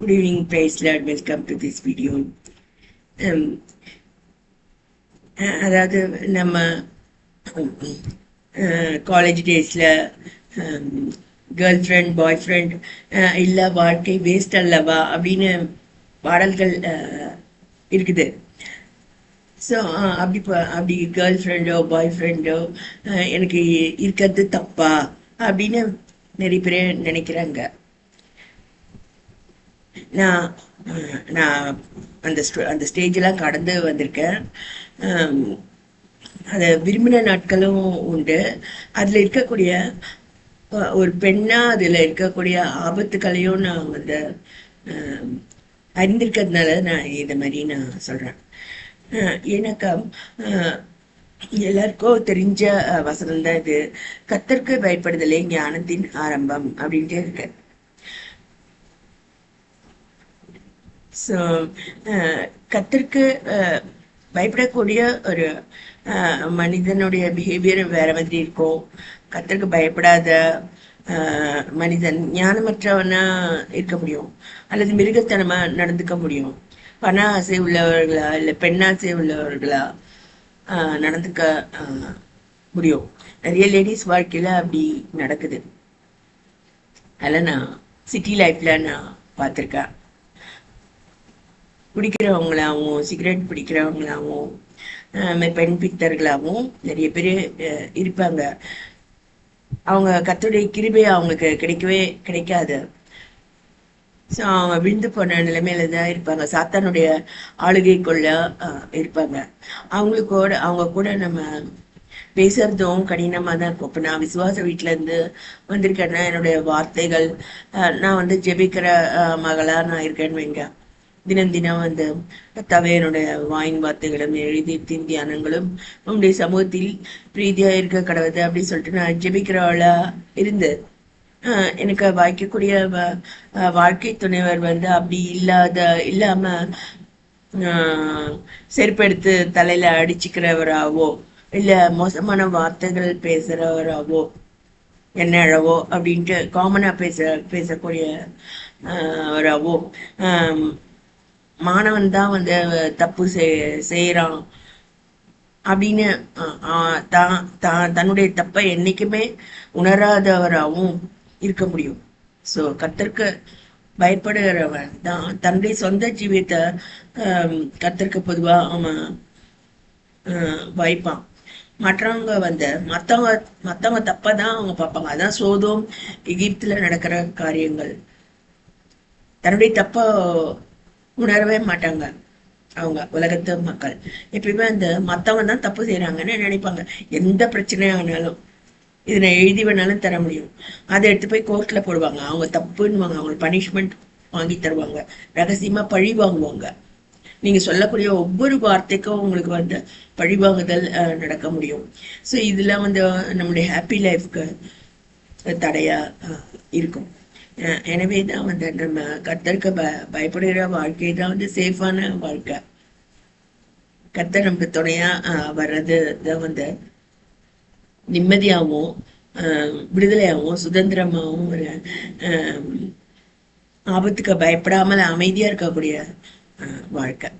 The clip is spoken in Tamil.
Good evening, praise Lord. Welcome to this video. அதாவது நம்ம காலேஜ் டேஸில் கேர்ள் ஃப்ரெண்ட் பாய் ஃப்ரெண்ட் இல்லை வாழ்க்கை வேஸ்ட் அல்லவா அப்படின்னு பாடல்கள் இருக்குது. ஸோ அப்படி கேர்ள் ஃப்ரெண்டோ பாய் ஃப்ரெண்டோ எனக்கு இருக்கிறது தப்பா அப்படின்னு நிறைய பேர் நினைக்கிறாங்க. நான் அந்த ஸ்டேஜெல்லாம் கடந்து வந்திருக்கேன். அதை விரும்பின நாட்களும் உண்டு. அதில் இருக்கக்கூடிய ஒரு பெண்ணா அதில் இருக்கக்கூடிய ஆபத்துக்களையும் நான் வந்து அறிந்திருக்கிறதுனால நான் இதை மாதிரி நான் சொல்கிறேன். ஏன்னாக்கா எல்லாருக்கும் தெரிஞ்ச வசனம் தான் இது. கர்த்தருக்கு பயப்படுதலே ஞானத்தின் ஆரம்பம் அப்படின்ட்டு இருக்கு. ஸோ கர்த்தருக்கு பயப்படக்கூடிய ஒரு மனிதனுடைய பிஹேவியர் வேற மாதிரி இருக்கும். கர்த்தருக்கு பயப்படாத மனிதன் ஞானமற்றவனா இருக்க முடியும், அல்லது மிருகத்தனமா நடந்துக்க முடியும். பண ஆசை உள்ளவர்களா இல்லை பெண்ணாசை உள்ளவர்களா நடந்துக்க முடியும். நிறைய லேடிஸ் வாழ்க்கையில அப்படி நடக்குது. அதில் நான் சிட்டி லைஃப்ல நான் பார்த்துருக்கேன். குடிக்கிறவங்களாகவும் சிகரெட் பிடிக்கிறவங்களாகவும் பெண் பித்தர்களாகவும் நிறைய பேர் இருப்பாங்க. அவங்க கர்த்தருடைய கிருபை அவங்களுக்கு கிடைக்கவே கிடைக்காது. ஸோ அவங்க விழுந்து போன நிலைமையில தான் இருப்பாங்க. சாத்தானுடைய ஆளுகைக்குள்ள இருப்பாங்க. அவங்க கூட நம்ம பேசுறதும் கடினமாக தான் இருக்கும். இப்போ நான் விசுவாச வீட்டிலேருந்து வந்திருக்கேன்னா என்னுடைய வார்த்தைகள், நான் வந்து ஜெபிக்கிற மகளா நான் இருக்கேன்னு வைங்க. தினம் வந்து கர்த்தாவே என்னுடைய வாயின் வார்த்தைகளும் எழுதி தியானங்களும் உங்களுடைய சமூகத்தில் பிரீதியா இருக்க கடவுது அப்படின்னு சொல்லிட்டு நான் ஜெபிக்கிறவளா இருந்து எனக்கு வாய்க்கக்கூடிய வாழ்க்கை துணைவர் வந்து அப்படி இல்லாம செருப்பெடுத்து தலையில அடிச்சுக்கிறவராவோ இல்ல மோசமான வார்த்தைகள் பேசுறவராவோ என்னவோ அப்படின்ட்டு காமனா பேசக்கூடிய வராவோ மாணவன் தான் வந்து தப்பு செய்யறான் அப்படின்னு தன்னுடைய தப்பை என்னைக்குமே உணராதவராகவும் இருக்க முடியும். ஸோ கர்த்தருக்கு பயப்படுகிறவன் தான் தன்னுடைய சொந்த ஜீவியத்தை கர்த்தருக்கு பொதுவா அவன் வைப்பான். மற்றவங்க வந்து மற்றவங்க தப்பதான் அவங்க பார்ப்பாங்க. அதான் சோதோம் எகிப்துல நடக்கிற காரியங்கள். தன்னுடைய தப்ப உணரவே மாட்டாங்க அவங்க உலகத்து மக்கள். எப்பயுமே அந்த மற்றவங்க தான் தப்பு செய்யறாங்கன்னு நினைப்பாங்க. எந்த பிரச்சனையானாலும் இது நான் எழுதி வேணாலும் தர முடியும், அதை எடுத்து போய் கோர்ட்ல போடுவாங்க. அவங்க தப்புன்னுவாங்க, அவங்களுக்கு பனிஷ்மெண்ட் வாங்கி தருவாங்க, ரகசியமா பழி வாங்குவாங்க. நீங்க சொல்லக்கூடிய ஒவ்வொரு வார்த்தைக்கும் உங்களுக்கு வந்து பழி வாங்குதல் நடக்க முடியும். ஸோ இதெல்லாம் வந்து நம்முடைய ஹாப்பி லைஃப்க்கு தடையா இருக்கும். எனவே தான் வந்து நம்ம கர்த்தருக்கு பயப்படுகிற வாழ்க்கை தான் வந்து சேஃபான வாழ்க்கை. கர்த்தர் நமக்கு துணையா வர்றது தான் வந்து நிம்மதியாகவும் விடுதலையாகவும் சுதந்திரமாகவும் ஒரு ஆபத்துக்கு பயப்படாமல் அமைதியா இருக்கக்கூடிய வாழ்க்கை.